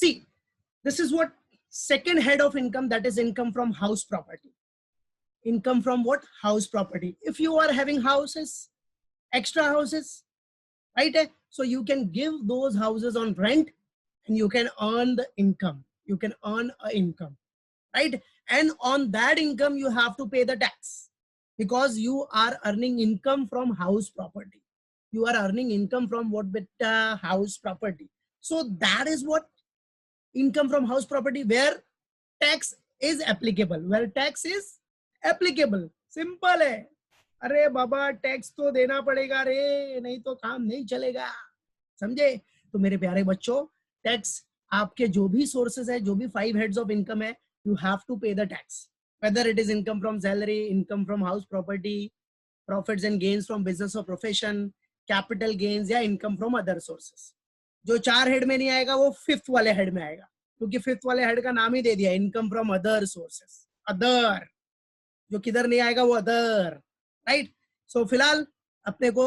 See, this is what second head of income, that is income from house property. Income from what? House property. If you are having houses, extra houses, right? So you can give those houses on rent and you can earn the income. You can earn an income, right? And on that income you have to pay the tax because you are earning income from house property. You are earning income from what? Beta? House property. So that is what income from house property, where tax is applicable. Where tax is applicable. Simple है. अरे बाबा tax तो देना पड़ेगा रे, नहीं तो काम नहीं चलेगा, समझे? तो मेरे प्यारे बच्चों, टैक्स आपके जो भी सोर्सेस है, जो भी 5 हेड्स ऑफ इनकम है, you have to pay the tax, whether it is income from salary, income from house property, profits and gains from business or profession, capital gains या income from other sources. जो 4 head में नहीं आएगा वो 5th वाले head में आएगा, क्योंकि 5th वाले हेड का नाम ही दे दिया, income from other sources. Other जो किधर नहीं आएगा वो अदर, राइट? सो फिलहाल अपने को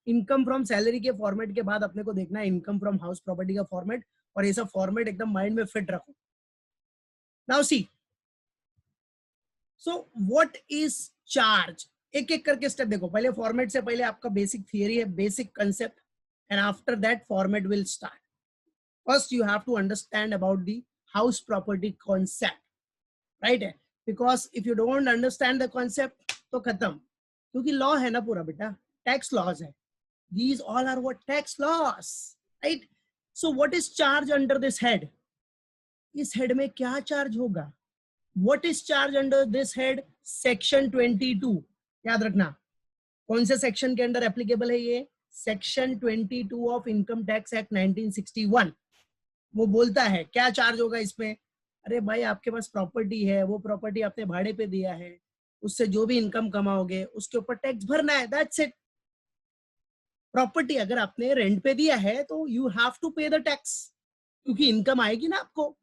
इनकम फ्रॉम सैलरी के फॉर्मेट के बाद अपने को देखना है इनकम फ्रॉम हाउस प्रॉपर्टी का फॉर्मेट, और ये सब फॉर्मेट एकदम माइंड में फिट रखो. Now see, so what is charge? एक एक करके स्टेप देखो. पहले फॉर्मेट से पहले आपका बेसिक थियरी है, basic concept, and after that format will start. First you have to understand about the house property concept, right? Because if you don't understand the concept तो खत्म, क्योंकि लॉ है ना पूरा बेटा, टैक्स लॉज है. These all are what? Tax laws, right? So what is charge under this head? इस head में क्या चार्ज होगा? What is charge under this head? Section 22. याद रखना, कौन से सेक्शन के अंडर एप्लीकेबल है ये? Section 22 of income tax act 1961. वो बोलता है क्या चार्ज होगा इसमें. अरे भाई, आपके पास प्रॉपर्टी है, वो प्रॉपर्टी आपने भाड़े पे दिया है, उससे जो भी इनकम कमाओगे उसके ऊपर टैक्स भरना है. That's it. प्रॉपर्टी अगर आपने रेंट पे दिया है तो you have to pay the tax, क्योंकि इनकम आएगी ना आपको.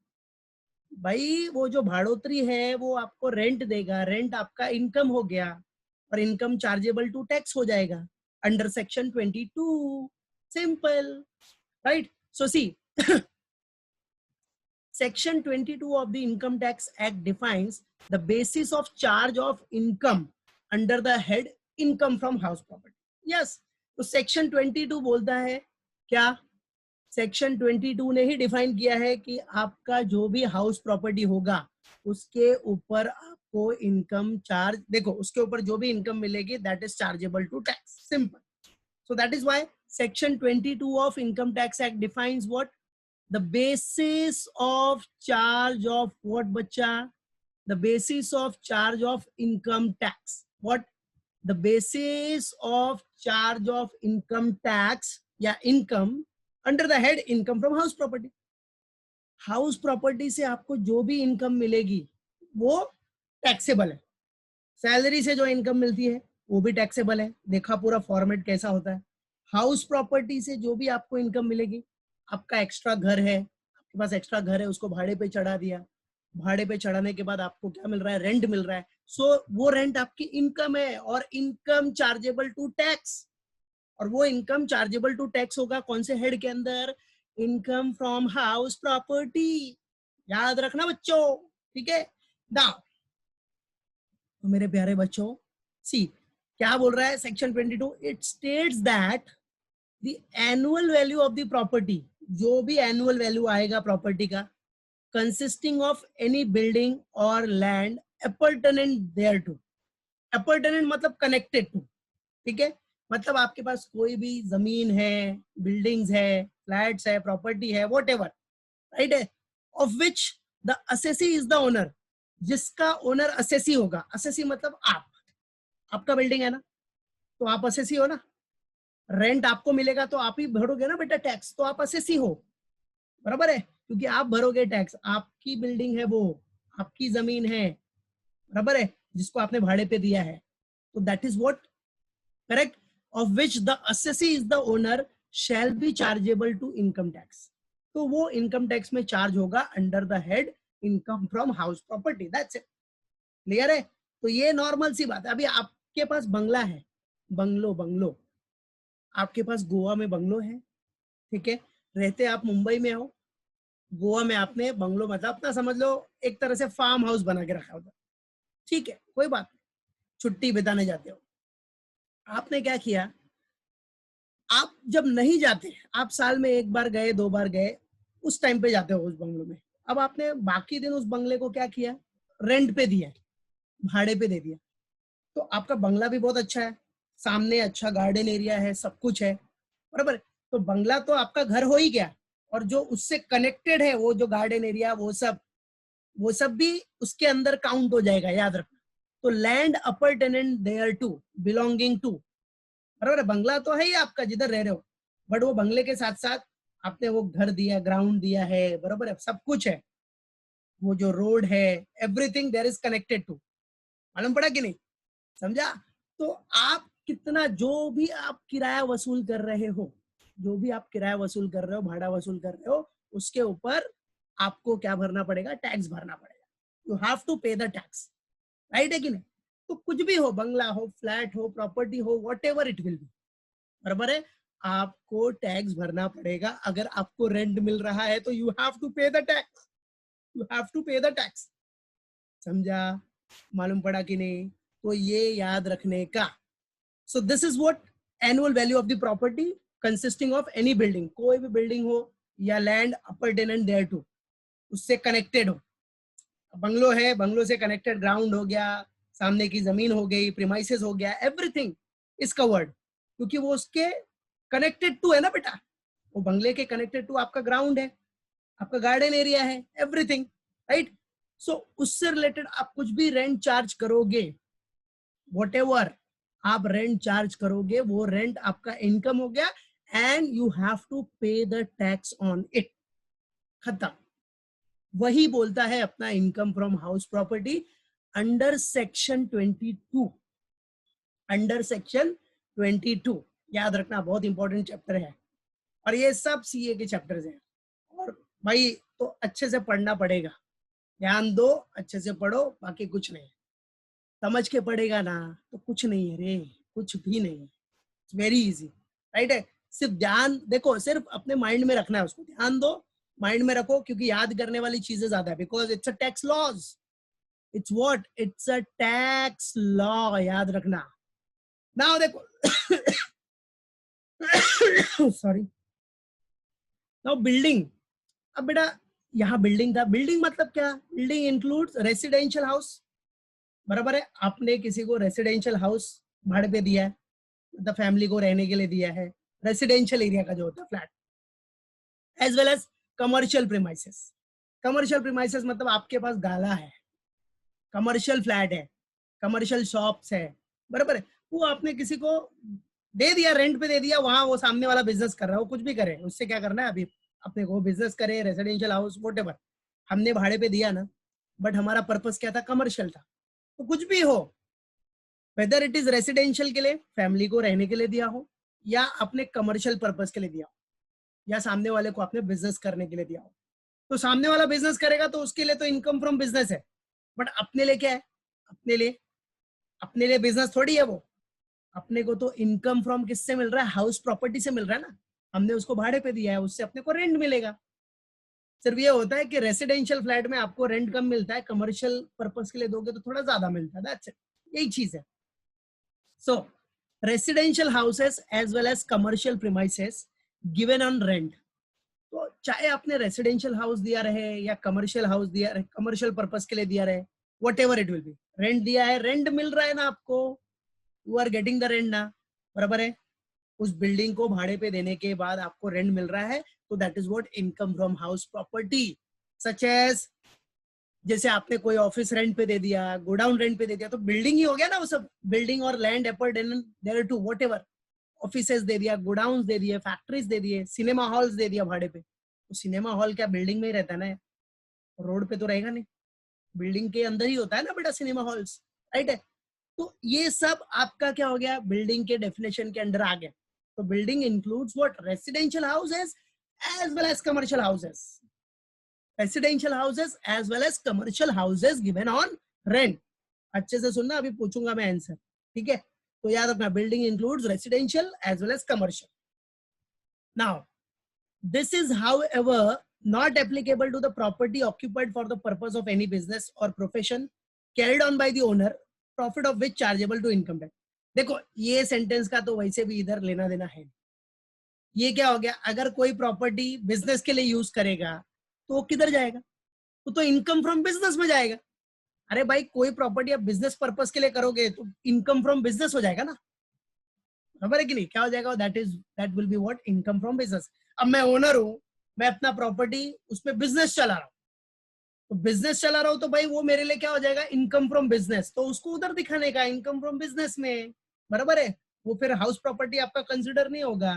भाई वो जो भाड़ोतरी है वो आपको रेंट देगा, रेंट आपका इनकम हो गया, और इनकम चार्जेबल टू टैक्स हो जाएगा under section 22. Simple, right? So see, section 22 of the income tax act defines the basis of charge of income under the head income from house property. yes, तो section 22 बोलता है क्या? Section 22 ने ही define किया है कि आपका जो भी हाउस प्रॉपर्टी होगा उसके ऊपर आपको इनकम चार्ज, देखो उसके ऊपर जो भी इनकम मिलेगी that is chargeable to tax. Simple. So that is why section 22 of income tax act defines what? The basis of charge of what, बच्चा? The basis of charge of income tax. What? The basis of charge of income tax या income under the head income from house property. House property से आपको जो भी income मिलेगी वो taxable है. Salary से जो इनकम मिलती है वो भी टैक्सेबल है. देखा पूरा फॉर्मेट कैसा होता है. हाउस प्रॉपर्टी से जो भी आपको इनकम मिलेगी, आपका एक्स्ट्रा घर है, आपके पास एक्स्ट्रा घर है, उसको भाड़े पे चढ़ा दिया, भाड़े पे चढ़ाने के बाद आपको क्या मिल रहा है? रेंट मिल रहा है. सो वो रेंट आपकी इनकम है, और इनकम चार्जेबल टू टैक्स, और वो इनकम चार्जेबल टू टैक्स होगा कौन से हेड के अंदर? Income from house property. याद रखना बच्चों, ठीक है? नाउ तो मेरे प्यारे बच्चों, सी क्या बोल रहा है section 22? It states that the annual value of the property, जो भी annual value आएगा प्रॉपर्टी का, consisting of any building or land appurtenant thereto. appurtenant मतलब connected to, ठीक है? मतलब आपके पास कोई भी जमीन है, बिल्डिंग्स है, फ्लैट्स है, प्रॉपर्टी है, whatever, right है, of which the assessee is the owner. जिसका ओनर असेसी होगा. असेसी मतलब आपका बिल्डिंग है ना, तो आप असेसी हो ना. रेंट आपको मिलेगा तो आप ही भरोगे ना बेटा टैक्स, तो आप असेसी हो, बराबर है? क्योंकि आप भरोगे टैक्स. आपकी बिल्डिंग है, वो आपकी जमीन है, बराबर है, जिसको आपने भाड़े पे दिया है. तो that is what? Correct. Of which the assessee is the owner shall be chargeable to income tax. तो वो इनकम टैक्स में चार्ज होगा under the head income from house property. That's it. Clear है? तो ये नॉर्मल सी बात है. अभी आपके पास बंगला है, बंगलो आपके पास गोवा में बंगलो है, ठीक है? रहते आप मुंबई में हो, गोवा में आपने बंगलो मतलब अपना समझ लो एक तरह से फार्म हाउस बना के रखा होता, ठीक है, कोई बात नहीं, छुट्टी बिताने जाते हो। आपने क्या किया, आप जब नहीं जाते, आप साल में एक बार गए, 2 बार गए, उस टाइम पे जाते हो उस बंगलो में। अब आपने बाकी दिन उस बंगले को क्या किया, रेंट पे दिया, भाड़े पे दे दिया। तो आपका बंगला भी बहुत अच्छा है, सामने अच्छा गार्डन एरिया है, सब कुछ है, बराबर। तो बंगला तो आपका घर हो ही गया, और जो उससे कनेक्टेड है वो जो गार्डन एरिया, वो सब भी उसके अंदर काउंट हो जाएगा, याद रखना। तो land appurtenant thereto, belonging to, बराबर है। बंगला तो है ही आपका जिधर रह रहे हो, बट वो बंगले के साथ साथ आपने वो घर दिया, ग्राउंड दिया है, बराबर है, सब कुछ है, वो जो रोड है, everything there is connected to. मालूम पड़ा कि नहीं, समझा। तो आप कितना जो भी आप किराया वसूल कर रहे हो, जो भी आप किराया वसूल कर रहे हो, भाड़ा वसूल कर रहे हो, उसके ऊपर आपको क्या भरना पड़ेगा, टैक्स भरना पड़ेगा। You have to pay the tax, right है कि नहीं। तो कुछ भी हो, बंगला हो, फ्लैट हो, प्रॉपर्टी हो, what ever it will B, बराबर है, आपको टैक्स भरना पड़ेगा। अगर आपको रेंट मिल रहा है तो you have to pay the tax, you have to pay the tax, समझा। मालूम पड़ा कि नहीं, तो ये याद रखने का। So this is what annual value of the property consisting of any building, कोई भी बिल्डिंग हो या land appurtenant thereto, उससे कनेक्टेड हो। बंगलो है, बंगलो से कनेक्टेड ग्राउंड हो गया, सामने की जमीन हो गई, प्रीमाइसेस हो गया, एवरीथिंग इज कवर्ड, क्योंकि वो उसके कनेक्टेड टू है ना बेटा, वो बंगले के कनेक्टेड टू आपका ग्राउंड है, आपका गार्डन एरिया है, एवरीथिंग, राइट। सो उससे रिलेटेड आप कुछ भी रेंट चार्ज करोगे, whatever आप रेंट चार्ज करोगे, वो रेंट आपका इनकम हो गया, and you have to pay the tax on it, खत्म। वही बोलता है अपना income from house property under section 22, under section 22, याद रखना, बहुत इंपॉर्टेंट चैप्टर है, और ये सब सीए के चैप्टर्स हैं। और भाई तो अच्छे से पढ़ना पड़ेगा, ध्यान दो, अच्छे से पढ़ो, बाकी कुछ नहीं, समझ के पढ़ेगा ना तो कुछ नहीं है रे, कुछ भी नहीं है, वेरी इजी, राइट है। सिर्फ ध्यान देखो, सिर्फ अपने माइंड में रखना है उसको, ध्यान दो, माइंड में रखो, क्योंकि याद करने वाली चीजें ज्यादा है, because it's a tax laws, it's what, it's a tax law, याद रखना। नाउ देखो सॉरी, नाउ बिल्डिंग। अब बेटा यहाँ बिल्डिंग था, बिल्डिंग मतलब क्या, बिल्डिंग इंक्लूड्स रेसिडेंशियल हाउस, बराबर है। आपने किसी को रेसिडेंशियल हाउस भाड़े पे दिया है, मतलब फैमिली को रहने के लिए दिया है, रेसिडेंशियल एरिया का जो होता है flat, as well as commercial premises. Commercial premises मतलब आपके पास गाला है, कमर्शियल फ्लैट है, कमर्शियल शॉप्स है, बराबर है, वो आपने किसी को दे दिया, रेंट पे दे दिया, वहां वो सामने वाला बिजनेस कर रहा है, वो कुछ भी करे, उससे क्या करना है अभी, अपने को बिजनेस करे, रेसिडेंशियल हाउस वोटेवर, हमने भाड़े पे दिया ना, बट हमारा पर्पस क्या था, कमर्शियल था। तो कुछ भी हो, वेदर इट इज रेसिडेंशियल के लिए, फैमिली को रहने के लिए दिया हो, या अपने कमर्शियल पर्पस के लिए दिया हो, या सामने वाले को आपने बिजनेस करने के लिए दिया हो। तो सामने वाला बिजनेस करेगा तो उसके लिए तो इनकम फ्रॉम बिजनेस है, बट अपने लिए क्या है, अपने लिए, अपने लिए बिजनेस थोड़ी है वो, अपने को तो इनकम फ्रॉम किससे मिल रहा है, हाउस प्रॉपर्टी से मिल रहा है ना, हमने उसको भाड़े पे दिया है, उससे अपने को रेंट मिलेगा। सिर्फ ये होता है कि रेसिडेंशियल फ्लैट में आपको रेंट कम मिलता है, कमर्शियल पर्पस के लिए दोगे तो थोड़ा ज्यादा मिलता है, दैट्स इट, यही चीज है। So residential houses as well as commercial premises given on rent, तो चाहे आपने रेसिडेंशियल हाउस दिया रहे या कमर्शियल हाउस दिया रहे, कमर्शियल पर्पस के लिए दिया रहे, whatever it will be, rent दिया है, रेंट मिल रहा है ना आपको, you are getting the rent ना, बराबर है। उस बिल्डिंग को भाड़े पे देने के बाद आपको रेंट मिल रहा है, तो that is what income from house property, such as, जैसे आपने कोई ऑफिस रेंट पे दे दिया, गोडाउन रेंट पे दे दिया, तो बिल्डिंग ही हो गया ना वो सब, बिल्डिंग और land apartment there to whatever, offices दे दिया, गोडाउन दे दिए, फैक्ट्रीज दे दिए, सिनेमा हॉल्स दे दिया भाड़े पे, तो सिनेमा हॉल क्या बिल्डिंग में ही रहता है ना, रोड पे तो रहेगा नहीं, बिल्डिंग के अंदर ही होता है ना बेटा सिनेमा हॉल्स, राइट है। तो ये सब आपका क्या हो गया, बिल्डिंग के डेफिनेशन के अंडर आ गया। तो building includes what, residential houses as well as commercial houses, residential houses as well as commercial houses given on rent. अच्छे से सुनना, अभी पूछूंगा मैं आंसर, ठीक है। तो याद रखना, building includes residential as well as commercial. Now this is however not applicable to the property occupied for the purpose of any business or profession carried on by the owner, profit of which chargeable to income tax. देखो ये sentence का तो वैसे भी इधर लेना देना है. ये क्या हो गया, अगर कोई प्रॉपर्टी बिजनेस के लिए यूज करेगा तो वो किधर जाएगा, तो इनकम फ्रॉम बिजनेस में जाएगा. अरे भाई कोई प्रॉपर्टी आप बिजनेस पर्पस के लिए करोगे तो इनकम फ्रॉम बिजनेस हो जाएगा ना, बराबर है कि नहीं, क्या हो जाएगा, that will be what, income from business. अब मैं ओनर हूं, मैं अपना प्रॉपर्टी उसमें बिजनेस चला रहा हूं, तो बिजनेस चला रहा हूं तो भाई वो मेरे लिए क्या हो जाएगा, इनकम फ्रॉम बिजनेस, तो उसको उधर दिखाने का इनकम फ्रॉम बिजनेस में, बराबर है. वो फिर हाउस प्रॉपर्टी आपका कंसिडर नहीं होगा,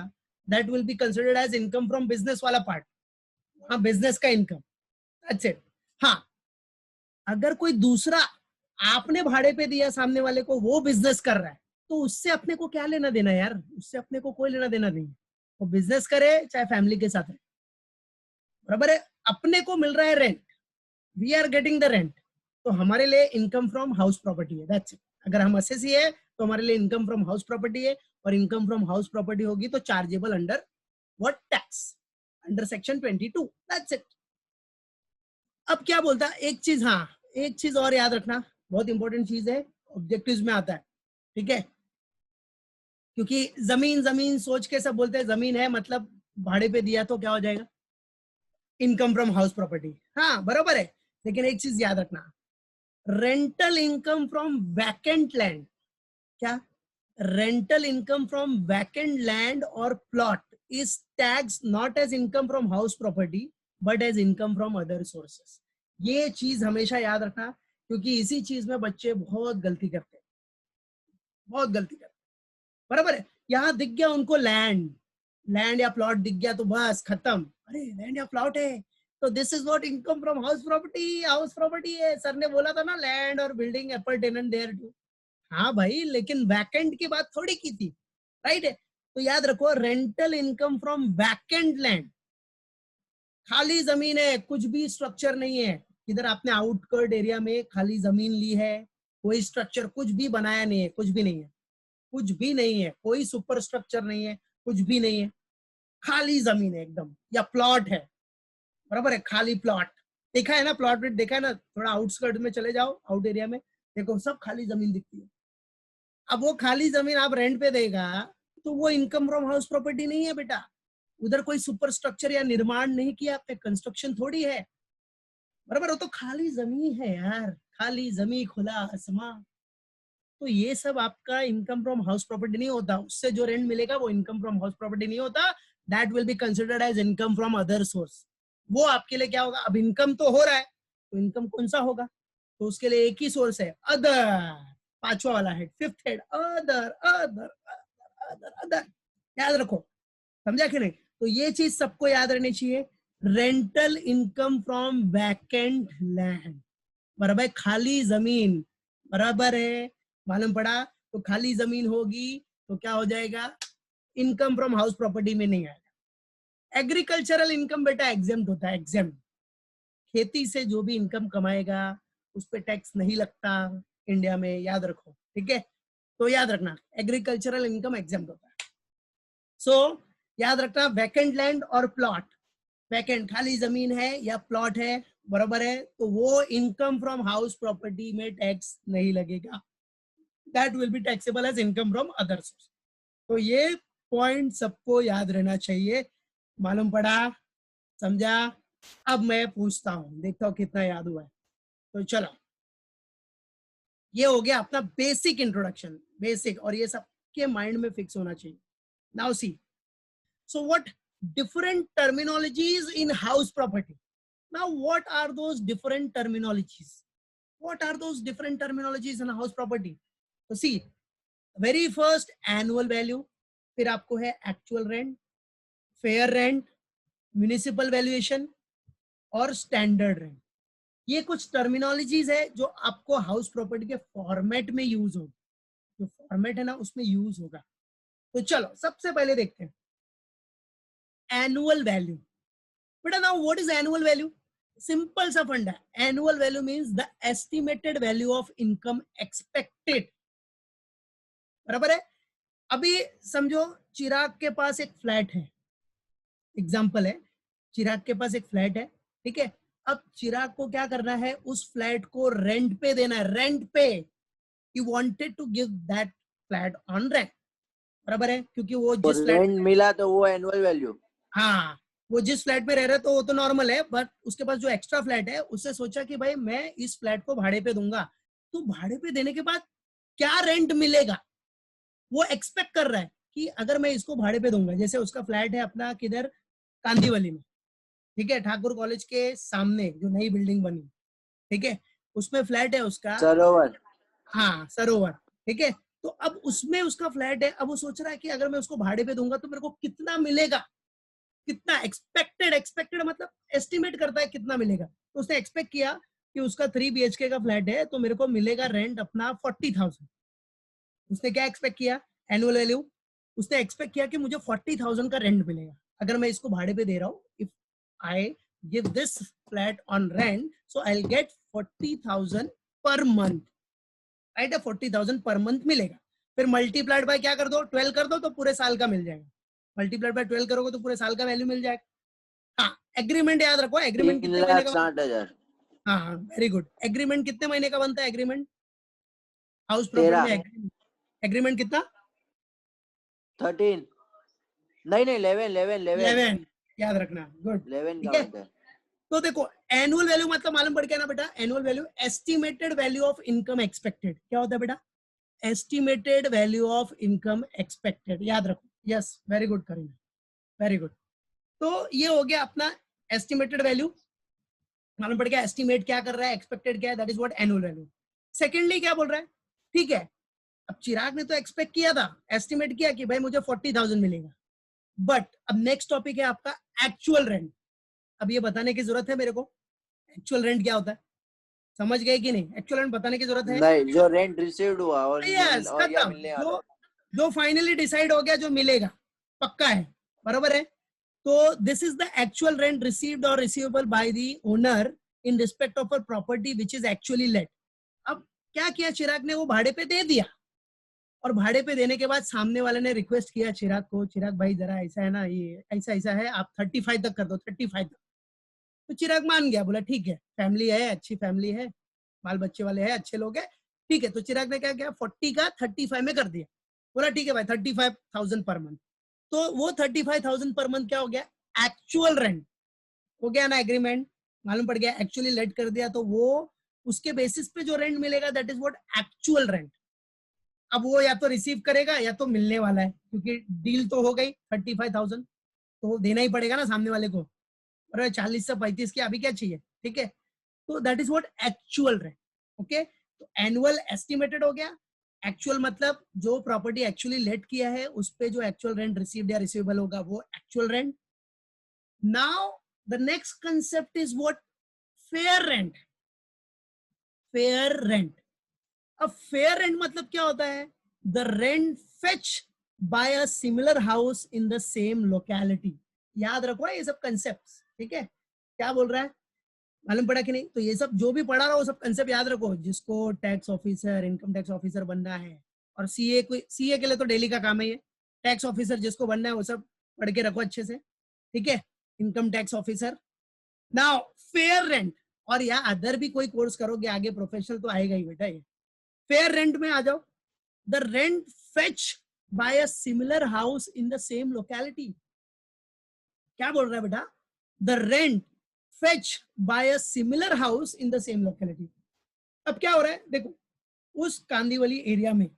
that will be considered as income from business वाला पार्ट, हाँ बिजनेस का इनकम, दैट्स इट. हाँ अगर कोई दूसरा आपने भाड़े पे दिया सामने वाले को, वो बिजनेस कर रहा है, तो उससे अपने को क्या लेना देना यार, उससे अपने को कोई लेना देना नहीं. वो बिजनेस करे चाहे फैमिली के साथ रहे, बराबर है. अपने को मिल रहा है rent, we are getting the rent, तो हमारे लिए इनकम फ्रॉम हाउस प्रॉपर्टी है, दैट्स इट. अगर हम असेसी है तो हमारे लिए इनकम फ्रॉम हाउस प्रॉपर्टी है, और इनकम फ्रॉम हाउस प्रॉपर्टी होगी तो chargeable under what tax, under section 22, that's it. अब क्या बोलता है, एक चीज, हाँ एक चीज और याद रखना, बहुत इंपॉर्टेंट चीज है, ऑब्जेक्टिव्स में आता है, ठीक है, क्योंकि जमीन जमीन सोच के सब बोलते हैं जमीन है मतलब भाड़े पे दिया तो क्या हो जाएगा, इनकम फ्रॉम हाउस प्रॉपर्टी, हाँ बराबर है. लेकिन एक चीज याद रखना, rental income from vacant land, क्या, rental income from vacant land और plot is tax not as income from house property but as income from other sources. ये चीज हमेशा याद रखना, क्योंकि इसी चीज में बच्चे बहुत गलती करते हैं, बहुत गलती करते हैं, बराबर है. यहाँ दिख गया उनको लैंड, लैंड या प्लॉट दिख गया तो बस खत्म, अरे लैंड या प्लॉट है तो this is what income from house property, house property है, सर ने बोला था ना लैंड और बिल्डिंग अपार्टमेंट देयर टू. हाँ भाई लेकिन वैकेंट की बात थोड़ी की थी, राइट है. तो याद रखो rental income from vacant land, खाली जमीन है, कुछ भी स्ट्रक्चर नहीं है, इधर आपने आउटकर्ट एरिया में खाली जमीन ली है, कोई स्ट्रक्चर कुछ भी बनाया नहीं है, कुछ भी नहीं है, कुछ भी नहीं है, कोई सुपर स्ट्रक्चर नहीं है, कुछ भी नहीं है, खाली जमीन है एकदम, या प्लॉट है, बराबर है, खाली प्लॉट. देखा है ना प्लॉट रेट, देखा है ना, थोड़ा आउटस्कर्ट में चले जाओ, आउट एरिया में देखो सब खाली जमीन दिखती है. अब वो खाली जमीन आप रेंट पे देगा तो वो इनकम फ्रॉम हाउस प्रॉपर्टी नहीं है बेटा, उधर कोई सुपर स्ट्रक्चर या निर्माण नहीं किया आपने, कंस्ट्रक्शन थोड़ी है, बराबर. वो तो खाली जमीन है यार, खाली जमीन, खुला आसमां, तो ये सब आपका इनकम फ्रॉम हाउस प्रॉपर्टी नहीं होता, उससे जो रेंट मिलेगा वो इनकम फ्रॉम हाउस प्रॉपर्टी नहीं होता, that will be considered as income from other source. वो आपके लिए क्या होगा, अब इनकम तो हो रहा है तो इनकम कौन सा होगा, तो उसके लिए एक ही सोर्स है, अदर, पांचवा वाला head, fifth head, other other other other, याद रखो, समझा कि नहीं. तो ये चीज सबको याद रहनी चाहिए, rental income from vacant land, बराबर, खाली जमीन, बराबर है, मालूम पड़ा, तो खाली जमीन होगी तो क्या हो जाएगा, इनकम फ्रॉम हाउस प्रॉपर्टी में नहीं आएगा. एग्रीकल्चरल इनकम बेटा एग्जेम्प्ट होता है, एग्जेम्प्ट, खेती से जो भी इनकम कमाएगा उस पर टैक्स नहीं लगता इंडिया में, याद रखो, ठीक है. तो याद रखना एग्रीकल्चरल इनकम एग्जेम्प्ट होता है. सो याद रखना वैकेंट लैंड और प्लॉट, वैकेंट खाली जमीन है या प्लॉट है, बराबर है, तो वो इनकम फ्रॉम हाउस प्रॉपर्टी में टैक्स नहीं लगेगा, that will be taxable as income from other source. तो ये पॉइंट सबको याद रहना चाहिए, मालूम पड़ा, समझा. अब मैं पूछता हूं, देखता हूं कितना याद हुआ है. तो चलो ये हो गया अपना बेसिक इंट्रोडक्शन, बेसिक, और ये सबके माइंड में फिक्स होना चाहिए. Now see, so what different terminologies in house property. Now what are those different terminologies, what are those different terminologies in house property? So see, very first annual value, फिर आपको है actual rent, fair rent, municipal valuation और standard rent. ये कुछ terminologies है जो आपको house property के फॉर्मेट में यूज होगा, जो फॉर्मेट है ना उसमें यूज होगा. तो चलो सबसे पहले देखते हैं एनुअल वैल्यू. बेटा now what is annual value, simple सा फंडा, annual value means the estimated value of income expected, बराबर है. अभी समझो चिराग के पास एक फ्लैट है, एग्जांपल है, चिराग के पास एक फ्लैट है, ठीक है। अब चिराग को क्या करना है, उस फ्लैट को रेंट पे देना है, रेंट पे। He wanted to give that flat on rent, बराबर है, क्योंकि वो जिस फ्लैट, रेंट मिला तो वो एनुअल वैल्यू। हाँ, वो जिस फ्लैट में रह रहे तो वो तो नॉर्मल है, बट उसके पास जो एक्स्ट्रा फ्लैट है, उससे सोचा कि भाई मैं इस फ्लैट को भाड़े पे दूंगा, तो भाड़े पे देने के बाद क्या रेंट मिलेगा, वो एक्सपेक्ट कर रहा है कि अगर मैं इसको भाड़े पे दूंगा, जैसे उसका फ्लैट है अपना किधर, कांदीवली में, ठीक है, ठाकुर कॉलेज के सामने जो नई बिल्डिंग बनी, ठीक है, उसमें फ्लैट है उसका, सरोवर। हाँ सरोवर, ठीक है। तो अब उसमें उसका फ्लैट है, अब वो सोच रहा है कि अगर मैं उसको भाड़े पे दूंगा तो मेरे को कितना मिलेगा, कितना एक्सपेक्टेड, एक्सपेक्टेड मतलब एस्टिमेट करता है कितना मिलेगा, तो उसने एक्सपेक्ट किया कि उसका 3 BHK का फ्लैट है तो मेरे को मिलेगा रेंट अपना 40,000। उसने क्या एक्सपेक्ट किया, एनुअल वैल्यू, उसने एक्सपेक्ट किया कि मुझे 40,000 का रेंट मिलेगा अगर मैं इसको भाड़े पे दे रहा हूँ। If I give this flat on rent, so I will get 40,000 per month, right है, 40,000 पर मंथ मिलेगा। फिर मल्टीप्लाइड बाय क्या कर दो, 12 कर दो, तो पूरे साल का मिल जाएगा। मल्टीप्लाइड बाय 12 करोगे तो पूरे साल का वैल्यू मिल जाएगा। हाँ, एग्रीमेंट याद रखो, एग्रीमेंट कितने महीने का, 3,60,000। हाँ वेरी गुड, एग्रीमेंट कितने महीने का बनता है, एग्रीमेंट हाउस प्रॉपर्टी 13, में एग्रीमेंट, एग्रीमेंट कितना, 13, नहीं नहीं 11, 11, 11, 11, याद रखना, गुड, 11 ठीक का है। बनता है। तो देखो एनुअल वैल्यू मतलब मालूम पड़ गया ना बेटा, annual value estimated value of income expected, क्या होता है बेटा, estimated value of income expected, याद रखो, यस वेरी गुड करेंगे, वेरी गुड। तो ये हो गया अपना एस्टिमेटेड वैल्यू, मालूम पड़ गया एस्टिमेट क्या कर रहा है, एक्सपेक्टेड क्या है, that is what annual value. Secondly क्या बोल रहा है, ठीक है, अब चिराग ने तो एक्सपेक्ट किया था, एस्टिमेट किया कि भाई मुझे 40,000 मिलेगा, बट अब नेक्स्ट टॉपिक है आपका एक्चुअल रेंट। अब ये बताने की जरूरत है मेरे को, एक्चुअल रेंट क्या होता है, समझ गए कि नहीं, एक्चुअल रेंट बताने की जरूरत है। नहीं, जो रेंट रिसीव्ड हुआ और यस और या खत्म, मिलने वाला है। जो जो फाइनली डिसाइड हो गया, जो मिलेगा, पक्का है, बराबर है। तो this is the actual rent received और receivable by the owner in respect of a property which is actually let. अब क्या किया चिराग ने, वो भाड़े पे दे दिया, और भाड़े पे देने के बाद सामने वाले ने रिक्वेस्ट किया चिराग को, चिराग भाई जरा ऐसा है ना, ये ऐसा ऐसा है, आप 35 तक कर दो, 35 तक। तो चिराग मान गया, बोला ठीक है, फैमिली है, अच्छी फैमिली है, बाल बच्चे वाले हैं, अच्छे लोग हैं, ठीक है। तो चिराग ने क्या किया, 40 का 35 में कर दिया, बोला ठीक है भाई 35,000 पर मंथ। तो वो 35,000 पर मंथ क्या हो गया, एक्चुअल रेंट हो गया ना, एग्रीमेंट मालूम पड़ गया, एक्चुअली लेट कर दिया, तो वो उसके बेसिस पे जो रेंट मिलेगा that is what actual rent. अब वो या तो रिसीव करेगा या तो मिलने वाला है, क्योंकि डील तो हो गई 35,000, तो देना ही पड़ेगा ना सामने वाले को, अरे 40 से 35 की अभी क्या चाहिए, ठीक है। तो that is what actual rent, okay. तो एनुअल एस्टिमेटेड हो गया, एक्चुअल मतलब जो प्रॉपर्टी एक्चुअली लेट किया है उस पे जो एक्चुअल रेंट रिसीव्ड या रिसीवेबल होगा वो actual rent. Now the next concept is what, fair rent, fair rent. अब फेयर रेंट मतलब क्या होता है, the rent fetch by a similar house in the same locality. याद रखो ये सब कंसेप्ट, ठीक है, क्या बोल रहा है, मालूम पड़ा कि नहीं। तो ये सब जो भी पढ़ा रहा हो सब कंसेप्ट याद रखो, जिसको tax officer, income tax officer बनना है, और सीए को, सीए के लिए तो डेली का काम है ये, टैक्स ऑफिसर जिसको बनना है वो सब पढ़ के रखो अच्छे से, ठीक है, income tax officer. Now fair rent, और या अदर भी कोई कोर्स करोगे आगे प्रोफेशनल तो आएगा ही बेटा ये। फेयर रेंट में आ जाओ, the rent fetch by a similar house in the same locality. क्या बोल रहा है बेटा, the rent fetch by a similar house in the same locality. अब क्या हो रहा है देखो, उस कांदीवली एरिया में,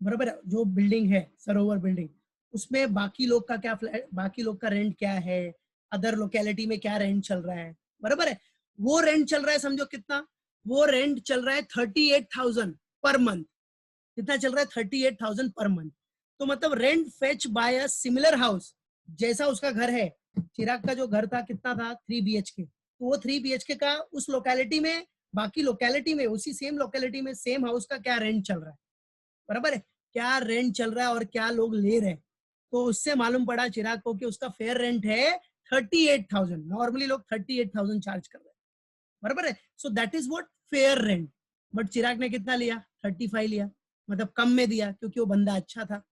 बराबर है, जो बिल्डिंग है सरोवर बिल्डिंग, उसमें बाकी लोग का क्या फ्लैट, बाकी लोग का रेंट क्या है, अदर लोकेलिटी में क्या रेंट चल रहा है, बराबर है। वो रेंट चल रहा है समझो कितना, वो रेंट चल रहा है 38,000 पर मंथ। कितना चल रहा है, 38,000 पर मंथ। तो मतलब rent fetch by a similar house, जैसा उसका घर है, चिराग का जो घर था कितना था, 3 BHK, तो वो 3 BHK का उस लोकेलिटी में, बाकी लोकेलिटी में, उसी सेम लोकेलिटी में सेम हाउस का क्या रेंट चल रहा है, बराबर है, क्या रेंट चल रहा है और क्या लोग ले रहे हैं। तो उससे मालूम पड़ा चिराग को कि उसका फेयर रेंट है 38,000, नॉर्मली लोग 38,000 चार्ज कर रहे हैं, बराबर है। So that is what fair rent. But Chirag ने कितना लिया, 35 लिया, मतलब कम में दिया, क्योंकि वो बंदा अच्छा था,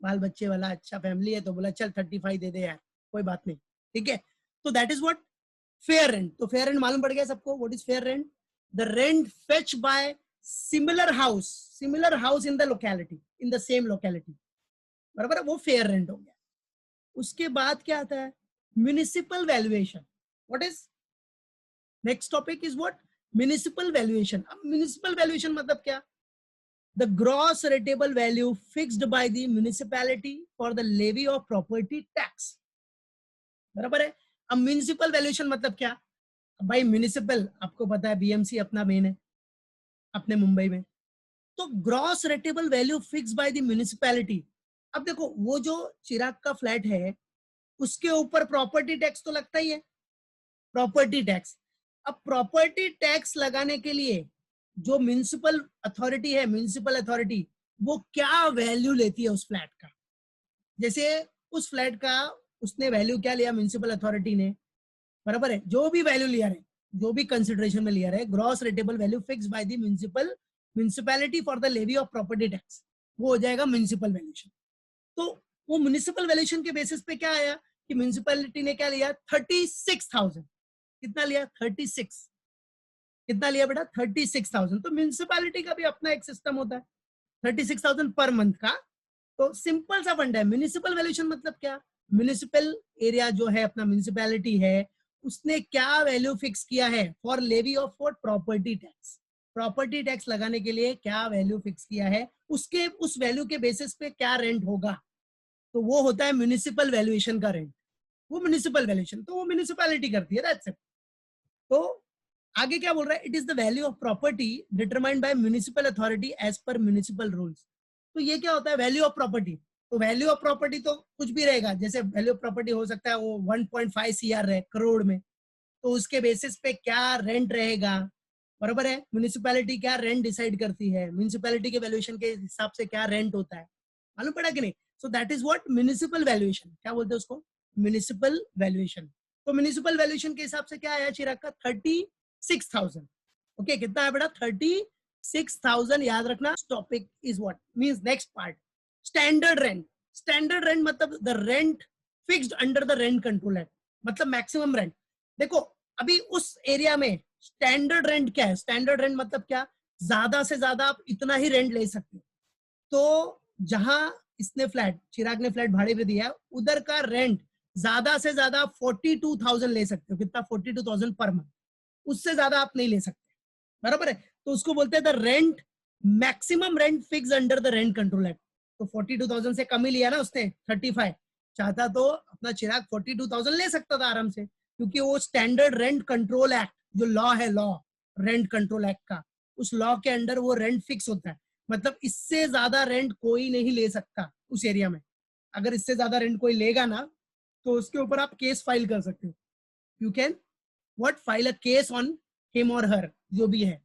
बाल बच्चे वाला, अच्छा फैमिली है, तो बोला चल 35 दे दे यार, कोई बात नहीं, ठीक है। तो that is what fair rent. तो फेयर रेंट मालूम पड़ गया सबको. What is fair rent? The rent fetch by similar house in the locality, in the same locality. बराबर है, वो फेयर रेंट हो गया. उसके बाद क्या आता है? Municipal valuation. What is next topic is what? Municipal valuation. अब म्युनिसिपल वैल्यूएशन मतलब क्या? The gross rateable value fixed by the municipality for the levy of property tax. बराबर है. अब म्युनिसिपल वैल्यूएशन मतलब क्या? भाई म्युनिसिपल आपको पता है बीएमसी अपना मेन है अपने मुंबई में. तो gross rateable value fix by the municipality. अब देखो वो जो चिराग का फ्लैट है उसके ऊपर प्रॉपर्टी टैक्स तो लगता ही है, प्रॉपर्टी टैक्स. अब प्रॉपर्टी टैक्स लगाने के लिए जो म्युनिसिपल अथॉरिटी है, म्युनिसिपल अथॉरिटी वो क्या वैल्यू लेती है उस फ्लैट का. जैसे उस फ्लैट का उसने वैल्यू क्या लिया म्युनिसिपल अथॉरिटी ने, बराबर है, जो भी वैल्यू लिया है, जो भी कंसिडरेशन में लिया है, gross rateable value fix by the municipality for the levy of property tax, वो हो जाएगा म्युनिसिपल वैल्यूएशन. तो वो म्युनिसिपल वैल्यूएशन के बेसिस पे क्या आया कि म्युनिसिपैलिटी ने क्या लिया? 36,000. कितना लिया? 36. कितना लिया बेटा? 36,000. तो म्युनिसिपैलिटी का भी अपना एक सिस्टम होता है 36,000 पर मंथ का. तो सिंपल सा फंडा है. म्युनिसिपल वैल्यूएशन मतलब क्या? म्युनिसिपल एरिया जो है अपना म्युनिसिपैलिटी है उसने क्या वैल्यू फिक्स किया है for levy of property tax. Property tax लगाने के लिए क्या वैल्यू फिक्स किया है, उसके उस वैल्यू के बेसिस पे क्या रेंट होगा, तो वो होता है म्युनिसिपल वैल्यूएशन का रेंट. वो म्युनिसिपल वैल्यूएशन तो वो म्युनिसिपैलिटी करती है. That's it. तो आगे क्या बोल रहा है? It is the value of property determined by municipal authority as per municipal rules. तो ये क्या होता है? Value of property. तो वैल्यू ऑफ प्रॉपर्टी तो कुछ भी रहेगा. जैसे वैल्यू ऑफ प्रॉपर्टी हो सकता है वो 1.5 CR रहे करोड़ में, तो उसके बेसिस पे क्या रेंट रहेगा, बराबर है. म्युनिसिपैलिटी क्या रेंट डिसाइड करती है, म्युनिसिपैलिटी के वैल्यूएशन के हिसाब से क्या रेंट होता है, मालूम पड़ा कि नहीं. सो that is what municipal valuation. क्या बोलते हैं उसको? Municipal valuation. तो म्युनिसिपल वैल्यूएशन के हिसाब से क्या आया चिराग का? 36,000. ओके, कितना है बेटा? 36,000. याद रखना. Topic is what means next part standard rent. Standard rent मतलब the rent fixed under the rent control act, मतलब मैक्सिमम रेंट. देखो अभी उस एरिया में स्टैंडर्ड रेंट क्या है? स्टैंडर्ड रेंट मतलब क्या? ज्यादा से ज्यादा आप इतना ही रेंट ले सकते हो. तो जहां इसने फ्लैट, चिराग ने फ्लैट भाड़े पे दिया है, उधर का रेंट ज्यादा से ज्यादा 42,000 ले सकते हो. कितना? 42,000 पर मंथ. उससे ज्यादा आप नहीं ले सकते, बराबर है. तो उसको बोलते हैं the rent maximum rent fix under the rent control act. तो 42,000 से कम ही लिया ना उसने, 35. चाहता तो अपना चिराग 42,000 ले सकता था आराम से, क्योंकि वो स्टैंडर्ड रेंट कंट्रोल एक्ट जो लॉ है, लॉ रेंट कंट्रोल एक्ट का, उस लॉ के अंडर वो रेंट फिक्स होता है. मतलब इससे ज्यादा रेंट कोई नहीं ले सकता उस एरिया में. अगर इससे ज्यादा रेंट कोई लेगा ना तो उसके ऊपर आप केस फाइल कर सकते हो. You can what file a case on him और हर, जो भी है.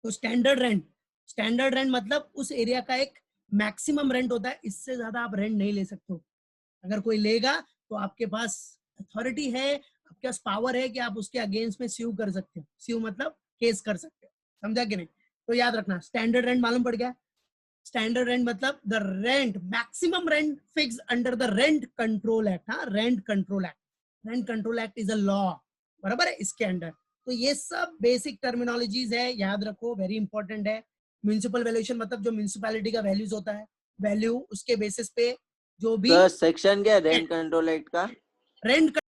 तो स्टैंडर्ड रेंट मतलब उस एरिया का एक मैक्सिमम रेंट होता है. इससे ज्यादा आप रेंट नहीं ले सकते हो. अगर कोई लेगा तो आपके पास अथॉरिटी है, आपके पास पावर है कि आप उसके अगेंस्ट में स्यू कर सकते हो. स्यू मतलब केस कर सकते हो. समझा कि नहीं? तो याद रखना स्टैंडर्ड रेंट मालूम पड़ गया. स्टैंडर्ड रेंट मतलब the rent maximum rent fix under the rent control act. हाँ, rent control act. Rent control act is a law, बराबर है, इसके अंडर. तो ये सब बेसिक टर्मिनोलॉजीज है, याद रखो, वेरी इंपॉर्टेंट है. म्युनिसिपल वैल्यूएशन मतलब जो म्युनिसिपैलिटी का वैल्यूज होता है, वैल्यू उसके बेसिस पे जो भी सेक्शन क्या है रेंट कंट्रोल एक्ट का? रेंट